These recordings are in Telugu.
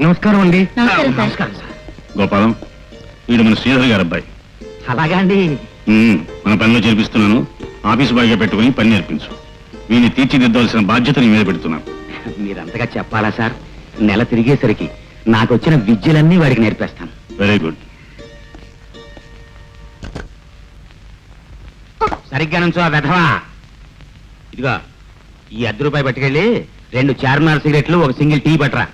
నమస్కారం అండి. నమస్కారం సార్. గోపాలం, వీడు మన శ్రీధర్ గారు అబ్బాయి. అలాగా అండి. మన పనిలో చేర్పిస్తున్నాను. ఆఫీసు బాగా పెట్టుకుని పని నేర్పించు. వీడిని తీర్చిదిద్దవలసిన బాధ్యత నీ మీద పెడుతున్నాను. మీరంతగా చెప్పాలా సార్? నెల తిరిగేసరికి నాకు వచ్చిన విద్యలన్నీ వాడికి నేర్పేస్తాను. Very good. సరిగ్గా నుంచో వెధవా. ఇదిగో ఈ ₹10 పట్టుకెళ్ళి 2 చార్మినార్ సిగరెట్లు, 1 సింగిల్ టీ పట్టరా.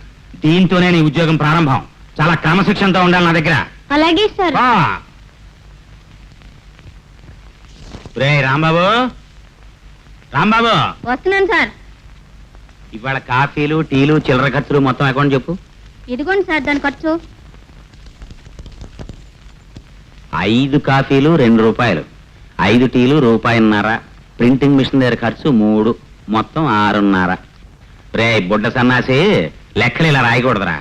దీంతోనే నీ ఉద్యోగం ప్రారంభం. చాలా క్రమశిక్షణతో ఉండాలి నా దగ్గర. అలాగే సార్. రే రాంబాబు, రాంబాబు వస్తున్నాను సార్. ఇవాళ కాఫీలు, టీలు, చిల్లర ఖర్చులు మొత్తం అకౌంట్ చెప్పు. ఇదిగోండి సార్ దాని ఖర్చు. 5 కాఫీలు ₹2, 5 టీలు ₹1.50, ప్రింటింగ్ మిషన్ దగ్గర ఖర్చు 3, మొత్తం 6.5. రే బుడ్డ సన్నాసి, లెక్కలు ఇలా రాయకూడదురా.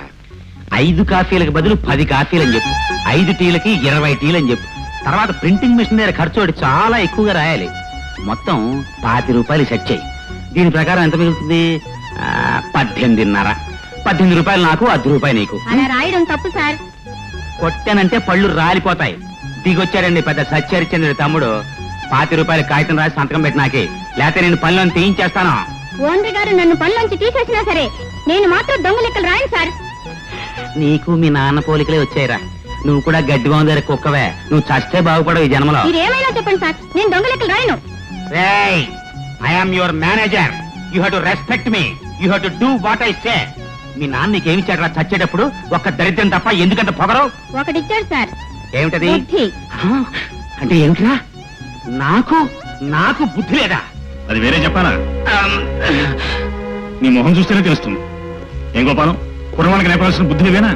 5 కాఫీలకు బదులు 10 కాఫీలు అని చెప్పు. 5 టీలకి 20 టీలు అని చెప్పు. తర్వాత ప్రింటింగ్ మిషన్ దగ్గర ఖర్చు ఒకటి చాలా ఎక్కువగా రాయాలి. మొత్తం ₹50 సెట్ చేయి. దీని ప్రకారం ఎంత మిగులుతుంది? 18.5. ₹18 నాకు, ₹10 నీకు. అలా రాయడం తప్పు సార్. కొట్టానంటే పళ్ళు రాలిపోతాయి. దిగొచ్చాడండి పెద్ద సత్యహరిశ్చంద్రుడి తమ్ముడు. ₹50 కాగితం రాసి సంతకం పెట్టి నాకే, లేకపోతే నేను పనిలో తీయించేస్తాను. ఓనర్ గారు నన్ను పనిలోంచి తీసేసినా సరే నేను మాత్రం దొంగ లెక్కలు రాయను సార్. నీకు మీ నాన్న పోలికలే వచ్చాయిరా. నువ్వు కూడా గడ్డిగా దగ్గర కుక్కవే. నువ్వు చస్తే బాగుపడవు ఈ జన్మలో. మీరేమైనా చెప్పండి సార్, నేను దొంగ లెక్కలు రాయను. I am your manager. You have to respect me. You have to do what I say. మీ నాన్న నీకేమిచ్చాడు చచ్చేటప్పుడు? ఒక్క దరిద్రం తప్ప. ఎందుకంత పొగరు? ఒకటిచ్చాడు సార్. ఏమిటది? బుద్ధి. అంటే ఏమిటిరా? నాకు బుద్ధి లేదా? అది వేరే చెప్పాలా? నీ మొహం చూస్తేనే తెలుస్తుంది. ఏం గోపాలం, కుర్రవానికి నేర్పాల్సిన బుద్ధి నువ్వేనా?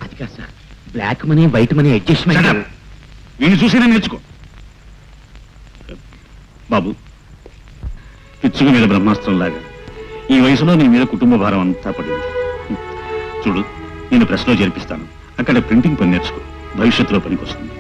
అది కాదు sir, black money white money adjustment. వీడిని చూసేనే నేర్చుకో. బాబు, పిచ్చుక మీద బ్రహ్మాస్త్రం లాగా ఈ వయసులో నీ మీద కుటుంబ భారం అంతా పడింది. చూడు, నేను ప్రెస్లో చేర్పిస్తాను. అక్కడ ప్రింటింగ్ పని నేర్చుకో. భవిష్యత్తులో పనికొస్తుంది.